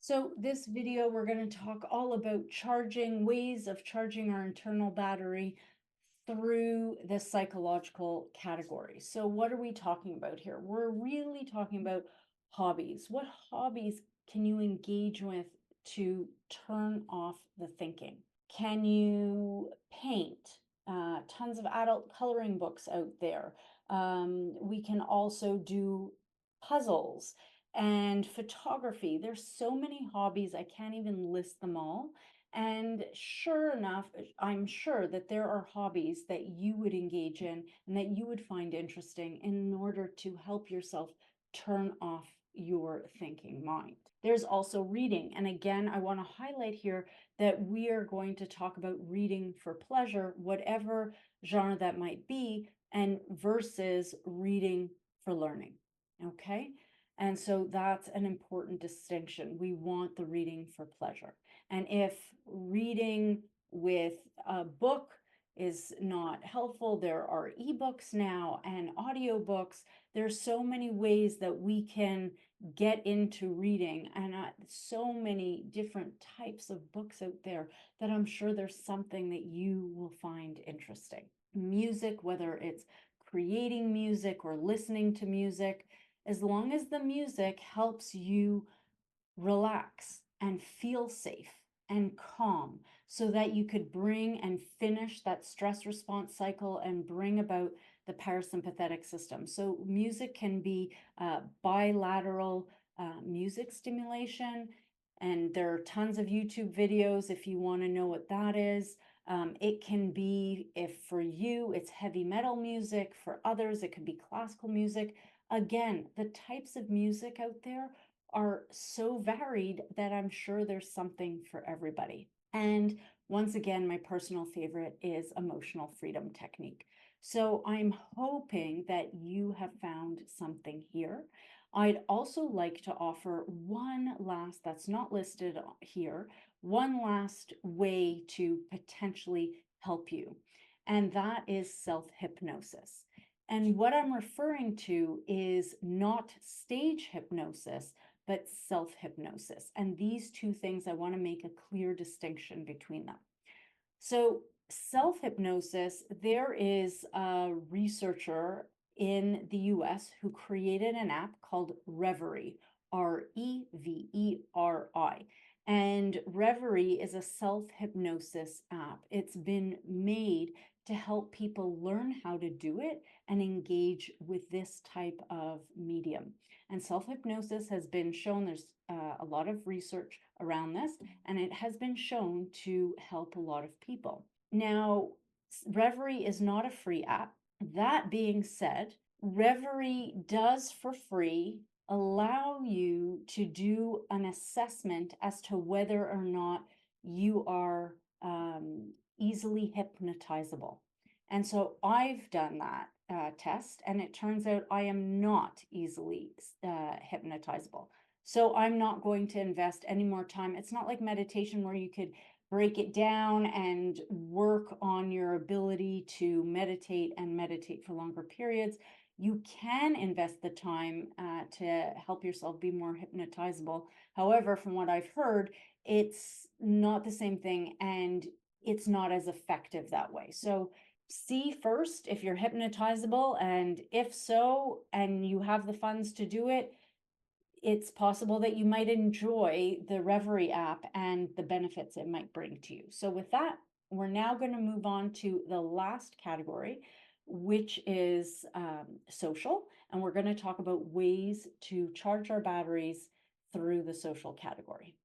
So this video, we're going to talk all about ways of charging our internal battery through the psychological category. So what are we talking about here? We're really talking about hobbies. What hobbies can you engage with to turn off the thinking? Can you paint? Tons of adult coloring books out there. We can also do puzzles and photography. There's so many hobbies, I can't even list them all. And sure enough, I'm sure that there are hobbies that you would engage in and that you would find interesting in order to help yourself turn off your thinking mind. There's also reading. And again, I want to highlight here that we are going to talk about reading for pleasure, whatever genre that might be, and versus reading for learning. Okay. And so that's an important distinction. We want the reading for pleasure. And if reading with a book is not helpful, there are ebooks now and audiobooks. There's so many ways that we can get into reading, and so many different types of books out there that I'm sure there's something that you will find interesting. Music, whether it's creating music or listening to music, as long as the music helps you relax and feel safe and calm so that you could bring and finish that stress response cycle and bring about the parasympathetic system. So music can be bilateral music stimulation, and there are tons of YouTube videos if you want to know what that is. It can be, if for you it's heavy metal music, for others it could be classical music. Again, the types of music out there are so varied that I'm sure there's something for everybody. And once again, my personal favorite is emotional freedom technique. So I'm hoping that you have found something here. I'd also like to offer one last, that's not listed here, one last way to potentially help you, and that is self-hypnosis. And what I'm referring to is not stage hypnosis, but self-hypnosis. And these two things, I want to make a clear distinction between them. So self-hypnosis, there is a researcher in the US who created an app called Reverie, Reveri. And Reverie is a self-hypnosis app. It's been made to help people learn how to do it and engage with this type of medium. And self-hypnosis has been shown, there's a lot of research around this, and it has been shown to help a lot of people. Now, Reverie is not a free app. That being said, Reverie does for free allow you to do an assessment as to whether or not you are easily hypnotizable. And so I've done that test, and it turns out I am not easily hypnotizable. So I'm not going to invest any more time. It's not like meditation where you could break it down and work on your ability to meditate and meditate for longer periods. You can invest the time to help yourself be more hypnotizable. However, from what I've heard, it's not the same thing, and it's not as effective that way. So see first if you're hypnotizable, and if so, and you have the funds to do it, it's possible that you might enjoy the Reverie app and the benefits it might bring to you. So with that, we're now going to move on to the last category, which is social. And we're going to talk about ways to charge our batteries through the social category.